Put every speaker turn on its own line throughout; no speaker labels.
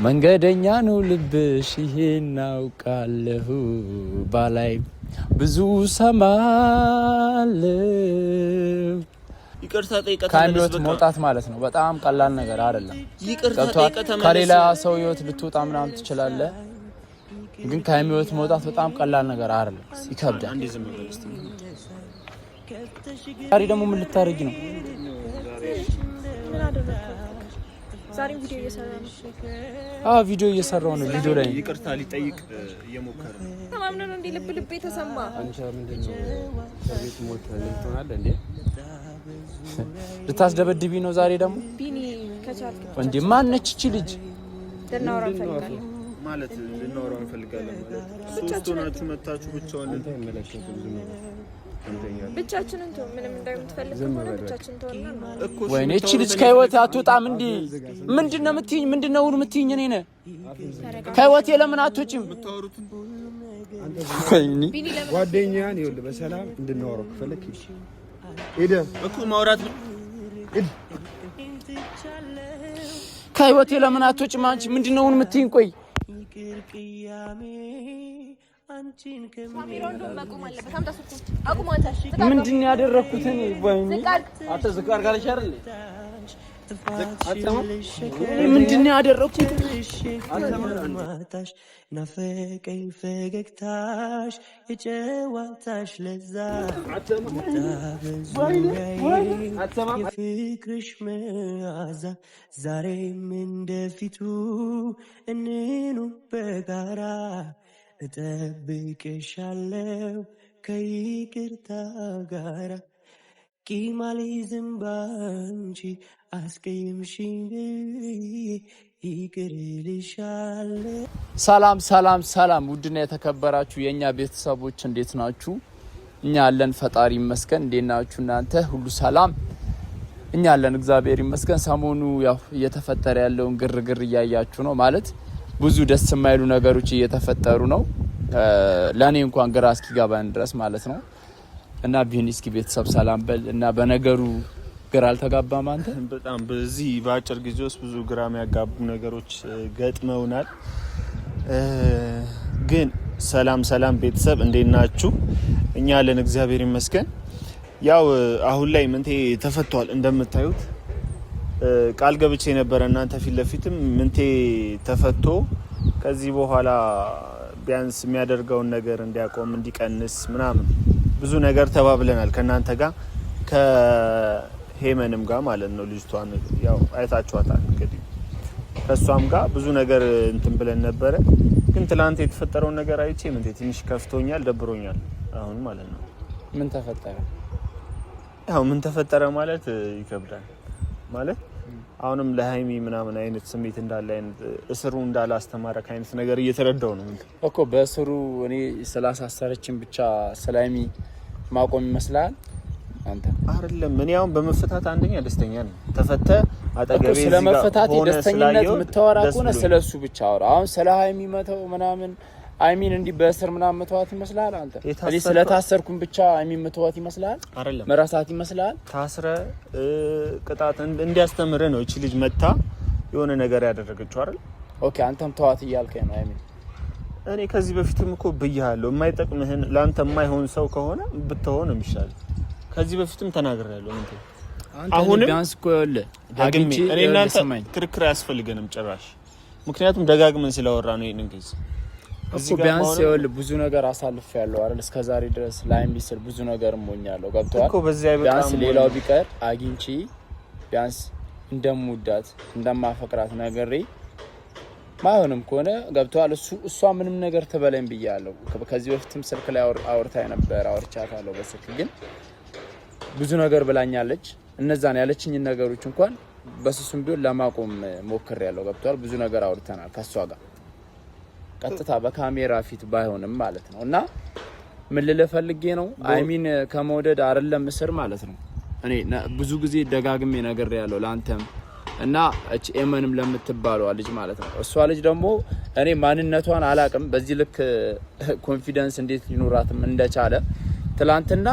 መንገደኛ ነው ልብሽ ይሄን አውቃለሁ ባላይ ብዙ ሰማለሁ።
ይቅርታ ጠይቀህ
ከህይወት መውጣት ማለት ነው በጣም ቀላል ነገር አይደለም።
ይቅርታ ጠይቀህ
ከሌላ ሰው ህይወት ልትወጣ ምናምን ትችላለህ፣ ግን ከህይወት መውጣት በጣም ቀላል ነገር አይደለም፣ ይከብዳል።
አንዴ ዝም ብለህ እስቲ
ዛሬ ደግሞ ምን ልታረጊ ነው?
ዛሬ ቪዲዮ እየሰራሁ ነው።
ቪዲዮ እየሰራሁ ነው። ቪዲዮ ላይ
ይቅርታ ሊጠይቅ እየሞከረ ነው።
ተማምነን እንዴ ልብ የተሰማ
አንቺ ምንድነው ቤት ሞት ልትሆናል እንዴ?
ልታስደበድቢ ነው ዛሬ ደግሞ?
ቢኒ ከቻልክ
እንዴ ማነች እቺ ልጅ?
ልናወራ እንፈልጋለን
ማለት ልናወራ እንፈልጋለን ማለት ሶስት ሆናችሁ መታችሁ ብቻውን
አይመለከትም። ዝም ብሎ
ብቻችንን ተው። ምንም እንደምትፈልግ ከሆነ ብቻችንን ተውና
እኮ
ወይኔ እቺ ልጅ ከህይወት አትወጣም እንዴ? ምንድነው የምትይኝ? ምንድነው ሁሉ የምትይኝ? እኔ ነኝ ከህይወቴ ለምን አትወጪም? ወይኔ
ጓደኛዬን ይኸውልህ በሰላም እንድናወራው ከፈለክ ሄደ
እኮ ማውራት
ከህይወቴ ለምን አትወጪም? አንቺ ምንድነው ሁሉ የምትይኝ? ቆይ ምንድን ያደረኩት እኔ? ወይኔ አንተ ዝቃር ጋር ይሻላል። ምንድን ያደረኩት?
ናፈቀኝ ፈገግታሽ የጨዋታሽ ለዛ የፍቅርሽ መዓዛ ዛሬም እንደፊቱ እንኑ በጋራ እጠብቅሻለሁ ከይቅርታ ጋራ ቂም አልይዝም ባንቺ አስቀይምሽኝ ይቅር እልሻለሁ።
ሰላም ሰላም ሰላም! ውድና የተከበራችሁ የኛ ቤተሰቦች እንዴት ናችሁ? እኛ አለን ፈጣሪ ይመስገን። እንዴት ናችሁ እናንተ? ሁሉ ሰላም? እኛ አለን እግዚአብሔር ይመስገን። ሰሞኑ ያው እየተፈጠረ ያለውን ግርግር እያያችሁ ነው ማለት ብዙ ደስ የማይሉ ነገሮች እየተፈጠሩ ነው። ለኔ እንኳን ግራ እስኪገባን ድረስ ማለት ነው። እና ቢኒ እስኪ ቤተሰብ ሰላም በል እና በነገሩ ግራ አልተጋባም አንተ?
በጣም በዚህ በአጭር ጊዜ ውስጥ ብዙ ግራ የሚያጋቡ ነገሮች ገጥመውናል። ግን ሰላም ቤተሰብ እንዴት ናችሁ? እኛ አለን እግዚአብሔር ይመስገን። ያው አሁን ላይ ምንቴ ተፈቷል እንደምታዩት ቃል ገብቼ ነበር እናንተ ፊት ለፊትም ምንቴ ተፈቶ ከዚህ በኋላ ቢያንስ የሚያደርገውን ነገር እንዲያቆም እንዲቀንስ ምናምን ብዙ ነገር ተባብለናል ከናንተ ጋር ከሄመንም ጋር ማለት ነው። ልጅቷን ያው አይታችኋታል እንግዲህ ከሷም ጋር ብዙ ነገር እንትን ብለን ነበረ። ግን ትላንት የተፈጠረውን ነገር አይቼ ምንቴ ትንሽ ከፍቶኛል፣ ደብሮኛል አሁን ማለት ነው።
ምን ተፈጠረ?
ያው ምን ተፈጠረ ማለት ይከብዳል ማለት አሁንም ለሃይሚ ምናምን አይነት ስሜት እንዳለ አይነት እስሩ እንዳላስተማረ አይነት ነገር እየተረዳው ነው
እኮ በእስሩ እኔ ስላሳሰረችን ብቻ ስለሃይሚ ማቆም ይመስላል አንተ?
አይደለም እኔ አሁን በመፈታት አንደኛ ደስተኛ ነኝ። ተፈተ አጠገቤ እዚህ ጋር
ስለመፈታት ደስተኝነት የምታወራ ከሆነ ስለሱ ብቻ አውራ። አሁን ስለ ሃይሚ መተው ምናምን አይሚን እንዲ በእስር ምናምን መተዋት ይመስላል አንተ? እኔ ስለታሰርኩም ብቻ አይሚን መተዋት ይመስላል?
አይደለም
መራሳት ይመስላል?
ታስረ ቅጣት እንዲያስተምር ነው እቺ ልጅ መታ የሆነ ነገር ያደረገችው አይደል?
ኦኬ አንተም ተዋት እያልከኝ ነው አይሚን?
እኔ ከዚህ በፊትም እኮ ብያለሁ የማይጠቅምህን ላንተ የማይሆን ሰው ከሆነ ብትሆን የሚሻል። ከዚህ በፊትም ተናግሬያለሁ እንዴ። አሁን
ቢያንስ ቆለ
ደግሜ እኔ እናንተ ክርክር አያስፈልገንም ጭራሽ። ምክንያቱም ደጋግመን ስለወራ ነው ይሄንን ጊዜ
እኮ ቢያንስ ይኸውልህ ብዙ ነገር አሳልፌያለሁ አይደል? እስከዛሬ ድረስ ላይም ቢስል ብዙ ነገር ሞኛለሁ። ገብቷል
እኮ በዚህ አይበቃም።
ቢያንስ ሌላው ቢቀር አግኝቼ ቢያንስ እንደምወዳት እንደማፈቅራት ነገሬ ማሆንም ከሆነ ገብቷል። እሷ ምንም ነገር ተበለኝ ብያለሁ። ከዚህ በፊትም ስልክ ላይ አውርታኝ ነበር፣ አውርቻታለሁ በስልክ ግን ብዙ ነገር ብላኛለች። እነዛን ያለችኝ ነገሮች እንኳን በስሱም ቢሆን ለማቆም ሞክሬያለሁ። ገብቷል። ብዙ ነገር አውርተናል ከሷ ጋር ቀጥታ በካሜራ ፊት ባይሆንም ማለት ነው። እና ምን ልፈልጌ ነው አይሚን ከመውደድ አይደለም እስር ማለት ነው። እኔ ብዙ ጊዜ ደጋግሜ ነገር ያለው ላንተም እና እቺ ኤመንም ለምትባለው ልጅ ማለት ነው። እሷ ልጅ ደግሞ እኔ ማንነቷን አላቅም። በዚህ ልክ ኮንፊደንስ እንዴት ሊኖራትም እንደቻለ ትላንትና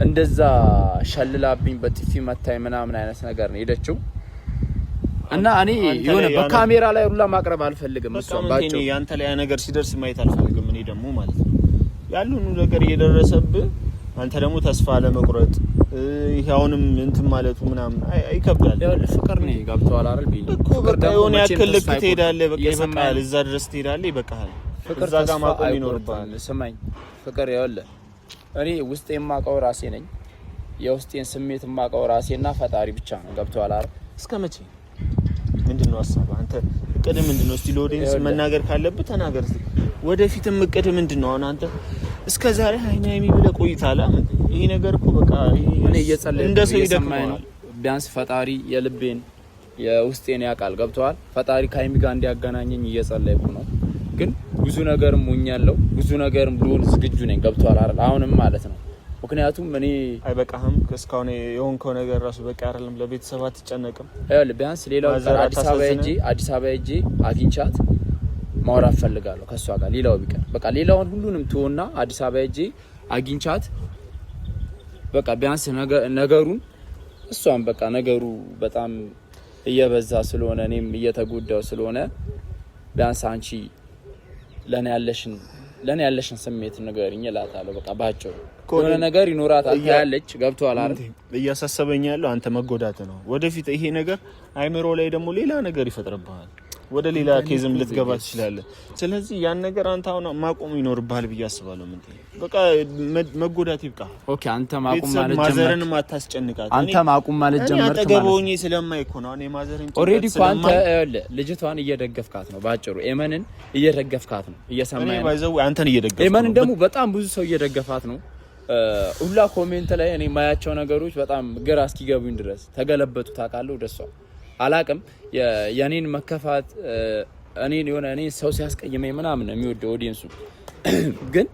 እንደዛ ሸልላብኝ በጥፊ መታይ ምናምን አይነት ነገር ነው ሄደችው። እና እኔ የሆነ በካሜራ ላይ ሁላ ማቅረብ አልፈልግም። እሷን ባጭሩ
ያንተ ላይ ያ ነገር ሲደርስ ማየት አልፈልግም። እኔ ደግሞ ማለት ነው ያሉን ነገር እየደረሰብህ አንተ ደግሞ ተስፋ ለመቁረጥ ይሄውንም እንትን ማለቱ ምናምን አይከብዳል።
ፍቅር ነው ገብቷል አይደል? ቢል
ፍቅር ደግሞ ያክል ልክ ትሄዳለህ። በቃ ይበቃል። እዛ ድረስ ትሄዳለህ። ይበቃል። እዛ ጋር ማቆም ይኖርብሃል።
ስማኝ ፍቅር ይኸውልህ እኔ ውስጤ የማውቀው ራሴ ነኝ። የውስጤን ስሜት የማውቀው ራሴና ፈጣሪ ብቻ ነው። ገብቷል አይደል?
እስከ መቼ ምንድነው ሀሳብህ አንተ? እቅድ ምንድነው? እስቲ ለኦዲየንስ መናገር ካለብህ ተናገር። ወደፊትም እቅድ ምንድነው? አሁን አንተ እስከ ዛሬ ሃይሚ ብለህ ቆይታላ። ይሄ ነገር እኮ በቃ
እኔ እየጸለይኩ እንደ ሰው ይደክማል። ቢያንስ ፈጣሪ የልቤን የውስጤን ያውቃል። ገብቷል? ፈጣሪ ከሃይሚ ጋር እንዲያገናኘኝ እየጸለይኩ ነው። ግን ብዙ ነገርም ሆኛለሁ። ብዙ ነገርም ልሆን ዝግጁ ነኝ። ገብቷል አይደል? አሁንም ማለት ነው። ምክንያቱም እኔ
አይበቃህም እስካሁን የሆንከው ነገር ራሱ በቃ አይደለም። ለቤተሰብ አትጨነቅም?
አይደል? ቢያንስ ሌላው አዲስ አበባ ሄጄ አግኝቻት ማውራት ፈልጋለሁ ከሷ ጋር። ሌላው ቢቀር በቃ ሌላውን ሁሉንም ትወና አዲስ አበባ ሄጄ አግኝቻት በቃ ቢያንስ ነገሩን እሷም በቃ ነገሩ በጣም እየበዛ ስለሆነ እኔም እየተጎዳው ስለሆነ ቢያንስ አንቺ ለኔ ያለሽን ስሜት ንገሪኝ እላታለሁ። በቃ ባጭሩ የሆነ ነገር ይኖራታል ታያለች። ገብቷል አይደል?
እያሳሰበኝ ያለው አንተ መጎዳት ነው። ወደፊት ይሄ ነገር አይምሮ ላይ ደግሞ ሌላ ነገር ይፈጥርብሃል። ወደ ሌላ ኬዝም ልትገባ ትችላለህ። ስለዚህ ያን ነገር አንተ አሁን ማቆም ይኖርብሃል ብዬ አስባለሁ። ምን በቃ መጎዳት ይብቃ።
ኦኬ አንተ ማቆም ማለት
ማዘርን ማታስጨንቃት።
አንተ ማቆም ማለት ጀመርክ ማለት
አጠገበውኝ ስለማይኮ ነው። እኔ ማዘርን
ኦሬዲ እኮ አንተ ልጅቷን እየደገፍካት ነው። ባጭሩ ኤመንን እየደገፍካት ነው። እየሰማኸኝ ነው?
ባይዘው አንተን እየደገፍካት ነው።
ኤመንን ደግሞ በጣም ብዙ ሰው እየደገፋት ነው። ሁላ ኮሜንት ላይ እኔ ማያቸው ነገሮች በጣም ግራ እስኪገቡኝ ድረስ ተገለበጡ። ታውቃለህ ወደሷ አላቅም የኔን መከፋት እኔ ሰው ሲያስቀየመኝ ምናምን ነው የሚወደው ኦዲየንሱ። ግን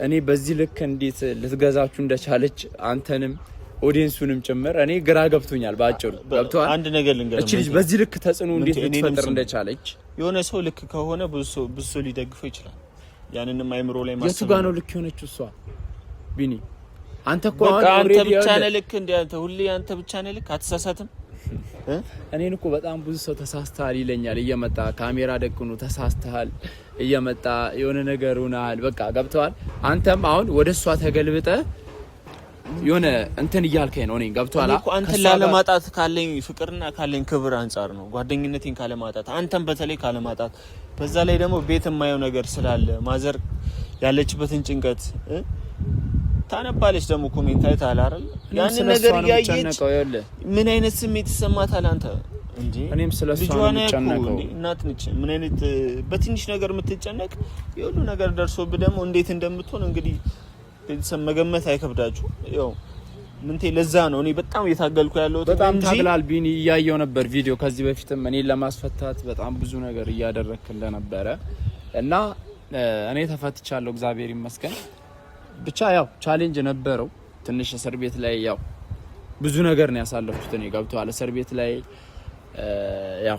እኔ በዚህ ልክ እንዴት ልትገዛችሁ እንደቻለች አንተንም ኦዲየንሱንም ጭምር እኔ ግራ ገብቶኛል። ባጭሩ ገብቷል።
አንድ ነገር ልንገርህ፣
እቺ ልጅ በዚህ ልክ ተጽዕኖ እንዴት ልትፈጥር እንደቻለች
የሆነ ሰው ልክ ከሆነ ብዙ ሰው ሊደግፈው ይችላል። ያንንም አይምሮ ላይ ማሰብ
የቱ ጋር ነው ልክ የሆነችው እሷ? ቢኒ አንተ እኮ
አንተ ብቻ ነህ ልክ እንደ አንተ ሁሌ አንተ ብቻ ነህ ልክ አትሳሳትም።
እኔን እኮ በጣም ብዙ ሰው ተሳስተሃል ይለኛል እየመጣ ካሜራ ደቅኑ ተሳስተሃል እየመጣ የሆነ ነገር ሆነሃል። በቃ ገብቷል። አንተም አሁን ወደሷ ተገልብጠ የሆነ እንትን እያልከኝ ነው። እኔን ገብቷል።
አንተን ላለማጣት ካለኝ ፍቅርና ካለኝ ክብር አንፃር ነው። ጓደኝነቴን ካለማጣት አንተም በተለይ ካለማጣት፣ በዛ ላይ ደግሞ ቤት የማየው ነገር ስላለ ማዘር ያለችበትን ጭንቀት ታነባለች። ደግሞ ኮሜንት አይተሃል አይደል? ያን ነገር ያየች ምን አይነት ስሜት ይሰማታል አንተ እንዴ?
እኔም ስለሷ ነው የምጨነቀው።
እናት ነች። ምን አይነት በትንሽ ነገር የምትጨነቅ የሁሉ ነገር ደርሶብህ ደግሞ እንዴት እንደምትሆን እንግዲህ ቤተሰብ መገመት አይከብዳችሁ። ያው ምንቴ ለዛ ነው እኔ በጣም እየታገልኩ ያለው።
በጣም ታግላል ቢኒ። እያየው ነበር ቪዲዮ ከዚህ በፊትም እኔን ለማስፈታት በጣም ብዙ ነገር እያደረክልህ ነበረ እና እኔ ተፈትቻለሁ እግዚአብሔር ይመስገን። ብቻ ያው ቻሌንጅ ነበረው ትንሽ እስር ቤት ላይ ያው ብዙ ነገር ነው ያሳለፍኩት እኔ ገብቷል። እስር ቤት ላይ ያው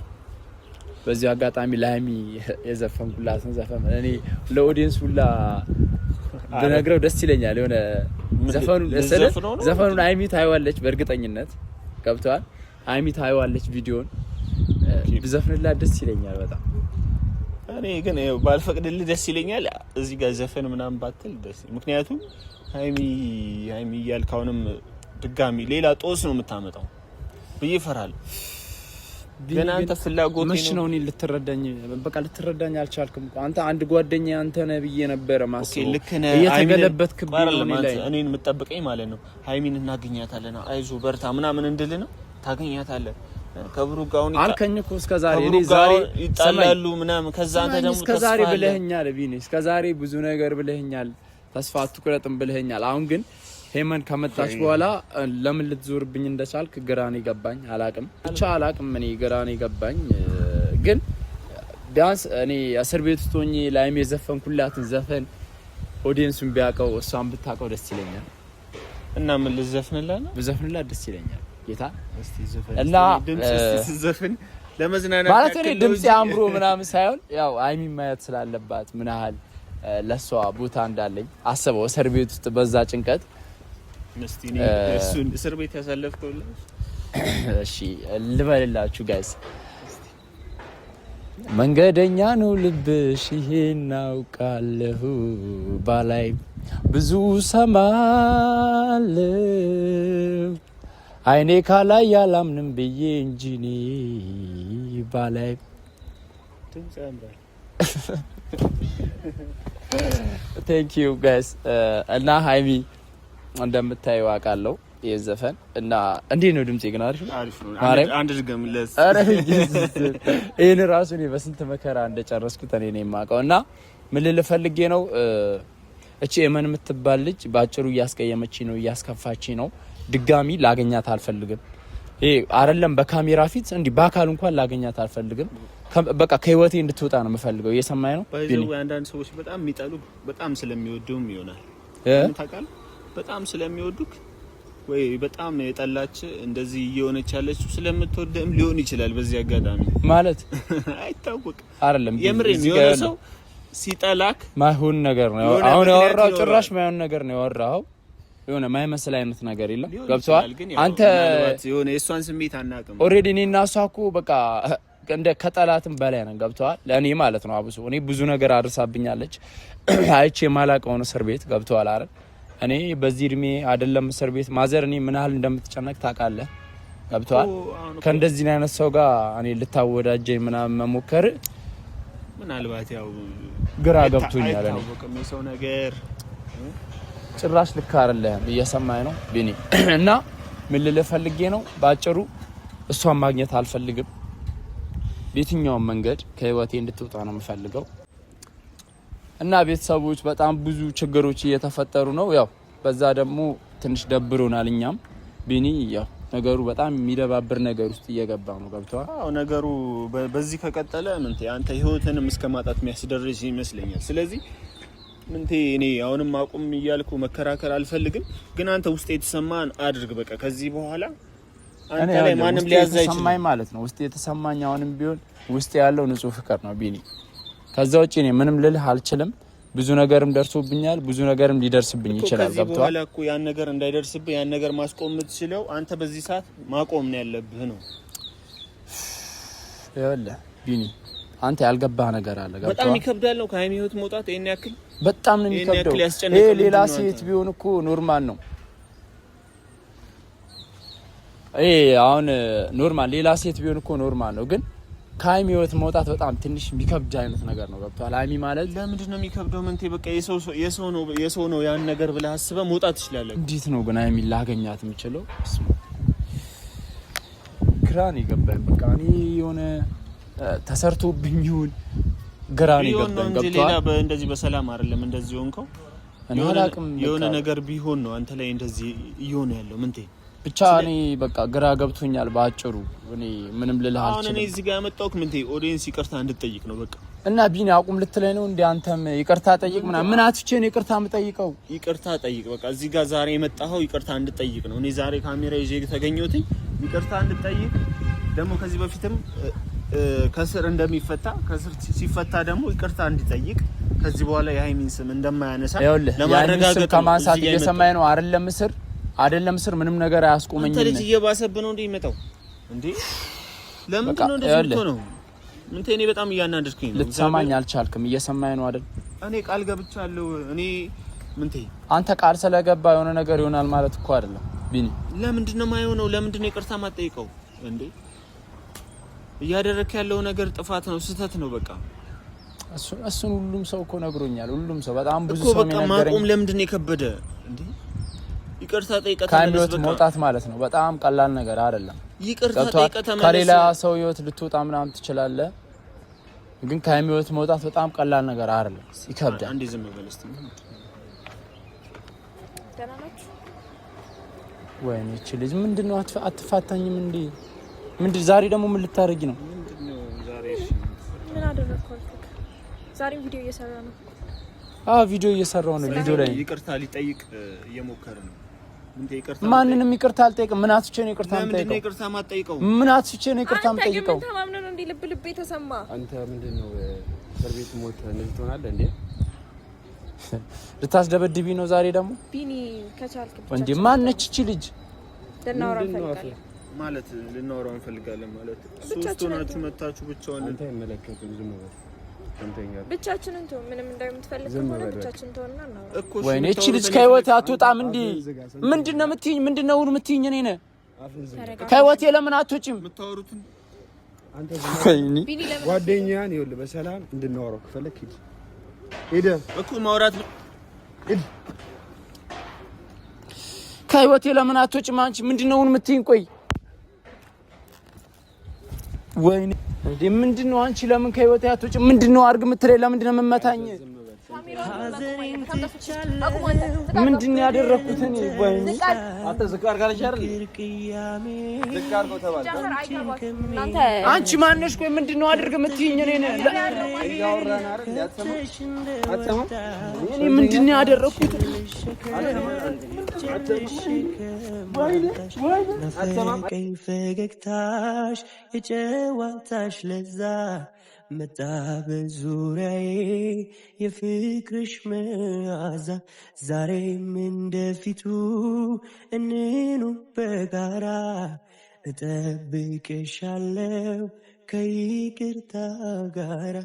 በዚህ አጋጣሚ ለሃይሚ የዘፈንኩላትን ዘፈን እኔ ለኦዲየንስ ሁላ ብነግረው ደስ ይለኛል። የሆነ ዘፈኑን ሃይሚ ታይዋለች በእርግጠኝነት ገብቷል። ሃይሚ ታይዋለች ቪዲዮን ብዘፍንላት ደስ ይለኛል በጣም።
እኔ ግን ባልፈቅድልህ ደስ ይለኛል። እዚህ ጋር ዘፈን ምናምን ባትል ደስ ምክንያቱም ሃይሚ እያልክ አሁንም ድጋሚ ሌላ ጦስ ነው የምታመጣው ብዬ እፈራለሁ። ግን አንተ ፍላጎት
ነው እኔ ልትረዳኝ አልቻልክም እኮ አንተ አንድ ጓደኛ አንተ ነህ ብዬ ነበር ማስበው። እየተገለበትክ
እኔን የምትጠብቀኝ ማለት ነው። ሃይሚን እናገኛታለን አይዞ በርታ ምናምን እንድል ነው። ታገኛታለህ ከብሩ ጋውን
አልከኝ እኮ እስከዛሬ እኔ ዛሬ
ይጣላሉ ምናምን ከዛ አንተ ደግሞ
እስከዛሬ ብለኸኛል ቢኒ፣ እስከዛሬ ብዙ ነገር ብለኸኛል፣ ተስፋ አትቁረጥም ብለኸኛል። አሁን ግን ሄመን ከመጣች በኋላ ለምን ልትዞርብኝ እንደቻልክ ግራኔ ገባኝ። አላቅም ብቻ አላቅም እኔ ግራኔ ገባኝ። ግን ቢያንስ እኔ እስር ቤት ውስጥ ሆኜ ላይም የዘፈንኩላትን ዘፈን ኦዲየንሱን ቢያውቀው እሷን ብታውቀው ደስ ይለኛል።
እና ምን ልዘፍንላት ነው?
ብዘፍንላት ደስ ይለኛል ጌታ
እስቲ ዘፈን
እና
ድምጽ ዘፈን ለመዝናናት
ማለት ነው። ድምጽ አምሮ ምናምን ሳይሆን ያው ሃይሚ ማየት ስላለባት ምን ያህል ለሷ ቦታ እንዳለኝ አስበው። እስር ቤት ውስጥ በዛ ጭንቀት
እስቲ እሱን እስር ቤት ያሳለፍከው
እሺ ልበልላችሁ ጋይስ መንገደኛ ነው ልብሽ ይሄን አውቃለሁ ባላይ ብዙ ሰማለሁ አይኔ ካላይ ያላምንም ብዬ እንጂ እኔ ባላይ Thank you guys እና ሃይሚ እንደምታዩ አውቃለሁ የዘፈን እና እንዴት ነው ድምጼ ግን አሪፍ
ነው አንድ ድገምለስ
ይሄን ራሱ ነው በስንት መከራ እንደጨረስኩት እኔ ነኝ የማውቀው እና ምን ልፈልጌ ነው እቺ የመን የምትባል ልጅ ባጭሩ እያስቀየመች ነው እያስከፋች ነው ድጋሚ ላገኛት አልፈልግም ይሄ አይደለም በካሜራ ፊት እንዲ በአካል እንኳን ላገኛት አልፈልግም በቃ ከህይወቴ እንድትወጣ ነው የምፈልገው እየሰማኝ ነው
ባይዘው አንዳንድ ሰዎች በጣም የሚጠሉ በጣም ስለሚወዱም ይሆናል ታውቃለህ በጣም ስለሚወዱክ ወይ በጣም የጠላች እንደዚህ እየሆነች ያለች ስለምትወደም ሊሆን ይችላል በዚህ አጋጣሚ ማለት አይታወቅ አይደለም የምሬም የሆነ ሰው ሲጠላክ ማይሆን ነገር ነው አሁን ያወራው ጭራሽ ማይሆን ነገር ነው ያወራው የሆነ ማይመስል አይነት ነገር የለም ገብቷል አንተ የሆነ የሷን ስሜት አናውቅም ኦሬዲ እኔና እሷ እኮ በቃ እንደ ከጠላትም በላይ ነን ገብቷል ለኔ ማለት ነው አብሶ እኔ ብዙ ነገር አድርሳብኛለች አይቼ ማላቀውን እስር ቤት ገብቷል አይደል እኔ በዚህ እድሜ አይደለም እስር ቤት ማዘር እኔ ምን ያህል እንደምትጨነቅ ታውቃለህ ገብቷል ከእንደዚህ አይነት ሰው ጋር እኔ ልታወዳጀኝ ምናምን መሞከር ምናልባት ያው ግራ ገብቶኛል እኔ ሰው ነገር ጭራሽ ልክ አይደለም እየሰማኝ ነው ቢኒ እና ምን ልፈልጌ ነው ባጭሩ እሷን ማግኘት አልፈልግም በየትኛውም መንገድ ከህይወቴ እንድትወጣ ነው የምፈልገው እና ቤተሰቦች በጣም ብዙ ችግሮች እየተፈጠሩ ነው ያው በዛ ደግሞ ትንሽ ደብሮናል እኛም ቢኒ ያው ነገሩ በጣም የሚደባብር ነገር ውስጥ እየገባ ነው ገብቷል አዎ ነገሩ በዚህ ከቀጠለ ምንቴ አንተ ህይወትንም እስከማጣት የሚያስደርስ ይመስለኛል ስለዚህ ምንቴ እኔ አሁንም አቁም እያልኩ መከራከር አልፈልግም ግን አንተ ውስጥ የተሰማን አድርግ በቃ ከዚህ በኋላ አንተ ላይ ማንም ሊያዝ አይችልም ተሰማኝ ማለት ነው ውስጥ የተሰማኝ አሁንም ቢሆን ውስጥ ያለው ንጹህ ፍቅር ነው ቢኒ ከዛ ውጪ እኔ ምንም ልልህ አልችልም ብዙ ነገርም ደርሶብኛል ብዙ ነገርም ሊደርስብኝ ይችላል ገብቷል ከዚህ በኋላ እኮ ያን ነገር እንዳይደርስብህ ያን ነገር ማስቆም የምትችለው አንተ በዚህ ሰዓት ማቆም ነው ያለብህ ነው ይኸውልህ ቢኒ አንተ ያልገባህ ነገር አለ ገብቷል በጣም ይከብዳል ነው ከሃይሚ ህይወት መውጣት እኔ ያክል በጣም ነው የሚከብደው ይሄ ሌላ ሴት ቢሆን እኮ ኖርማል ነው ይሄ አሁን ኖርማል ሌላ ሴት ቢሆን እኮ ኖርማል ነው ግን ከሃይሚ ህይወት መውጣት በጣም ትንሽ የሚከብድ አይነት ነገር ነው ገብቷል ሃይሚ ማለት ለምንድን ነው የሚከብደው ምንቴ በቃ የሰው ነው ያን ነገር ብለህ አስበህ መውጣት ትችላለህ እንዴት ነው ግን ሃይሚ ላገኛት የምችለው ግራን ይገባኝ በቃ እኔ የሆነ ተሰርቶብኝ ይሁን ግራን ይገባኝ ገብቷል ሌላ እንደዚህ በሰላም አይደለም እንደዚህ ሆንከው የሆነ ነገር ቢሆን ነው አንተ ላይ እንደዚህ ይሆን ያለው ምንቴ ብቻ እኔ በቃ ግራ ገብቶኛል ባጭሩ እኔ ምንም ልልህ አልችልም አሁን እኔ እዚህ ጋር ያመጣሁት ምንቴ ኦዲየንስ ይቅርታ እንድትጠይቅ ነው በቃ እና ቢኒ አቁም ልትለኝ ነው እንዴ አንተም ይቅርታ ጠይቅ ምን አትቼ ነው ይቅርታ የምጠይቀው ይቅርታ ጠይቅ በቃ እዚህ ጋር ዛሬ የመጣኸው ይቅርታ እንድትጠይቅ ነው እኔ ዛሬ ካሜራ ይዤ ተገኘሁት ይቅርታ እንድትጠይቅ ደግሞ ከዚህ በፊትም ከስር እንደሚፈታ ከስር ሲፈታ ደግሞ ይቅርታ እንዲጠይቅ ከዚህ በኋላ የሃይሚን ስም እንደማያነሳ ለማረጋገጥ ከማንሳት እየሰማኝ ነው አይደለም ስር ምንም ነገር አያስቆመኝም አንተ ልጅ እየባሰብህ ነው እንዴ ይመጣው እንዴ ለምንድን ነው እንደዚህ ነው ምን ተኔ በጣም እያናደድከኝ ነው ልትሰማኝ አልቻልክም እየሰማኝ ነው አይደል እኔ ቃል ገብቻለሁ እኔ ምን ተይ አንተ ቃል ስለገባ የሆነ ነገር ይሆናል ማለት እኮ አይደለም ቢኒ ለምንድን ነው የማይሆነው ለምንድን ነው ይቅርታ ማጠይቀው እንዴ እያደረክ ያለው ነገር ጥፋት ነው ስህተት ነው በቃ እሱን ሁሉም ሰው እኮ ነግሮኛል ሁሉም ሰው በጣም ብዙ ሰው ነው ነገረኝ ማቆም ለምንድን ነው የከበደ እንዴ ይቅርታ ጠይቀህ ተመለስ በቃ መውጣት ማለት ነው በጣም ቀላል ነገር አይደለም ይቅርታ ጠይቀህ ተመለስ ከሌላ ሰው ህይወት ልትወጣ ምናምን ትችላለህ ግን ከሃይሚ ህይወት መውጣት በጣም ቀላል ነገር አይደለም ይከብዳል አንዴ ዝም በል እስቲ ደናናችሁ ወይኔ እቺ ልጅ ምንድነው አትፋታኝም እንዴ ምንድን ዛሬ ደግሞ ምን ልታረጊ ነው ምንድነው ዛሬ እሺ ምን አደረኩ ዛሬ ቪዲዮ እየሰራ ነው ቪዲዮ እየሰራው ነው ቪዲዮ ላይ ይቅርታ ሊጠይቅ እየሞከረ ነው እንዴ ይቅርታ ማንንም ይቅርታ አልጠይቅም ምን አትቼ ነው ይቅርታ የምጠይቀው ምንድነው ይቅርታ ማጠይቀው ምን አትቼ ነው ይቅርታ የምጠይቀው አንተ ተማምነህ ነው እንዴ ልብ የተሰማ አንተ ምንድነው ሰርቪስ ሞት እንደዚህ ትሆናለህ እንዴ ልታስደበድቢ ነው ዛሬ ደግሞ ቢኒ ከቻልክ ብቻ እንዴ ማን ነች እቺ ልጅ ደናውራ ፈልጋለሁ ማለት ልናወራው እንፈልጋለን ማለት ሶስት ሆናችሁ መታችሁ ብቻውን
አንተ አይመለከትም ዝም በል
ብቻችንን ተው ምንም እንደምትፈልግ ከሆነ ብቻችንን ተውና ነው
እኮ ወይኔ እቺ ልጅ ከህይወት አትወጣም እንዴ ምንድነው የምትይኝ ምንድነው የምትይኝ እኔ ነህ ከህይወቴ ለምን አትወጪም
የምታወሩትን
አንተ ወይኔ ጓደኛዬን ይኸውልህ በሰላም እንድናወራው ከፈለክ ሂድ
እኮ ማውራት
ሂድ
ከህይወቴ ለምን አትወጪም አንቺ ምንድነው የምትይኝ ቆይ ወይኔ እንዴ ምንድነው አንቺ ለምን ከህይወቴ አትወጪም ምንድነው አርግ የምትለኝ ለምንድነው የምመታኝ ምንድነው ያደረኩት እኔ ወይኔ
አንተ ዝቃር ጋርሽ አይደል ዝቃር ነው ተባለ
አንቺ ማነሽ ቆይ ምንድነው አድርግ የምትይኝ እኔ ነኝ
ያወራን አይደል አትሰማም
እኔ ምንድነው ያደረኩት
ናፈቀኝ ፈገግታሽ የጨዋታሽ ለዛ መጣ በዙሪያዬ የፍቅርሽ መዓዛ ዛሬም እንደፊቱ እንኑር በጋራ እጠብቅሻለሁ ከይቅርታ ጋራ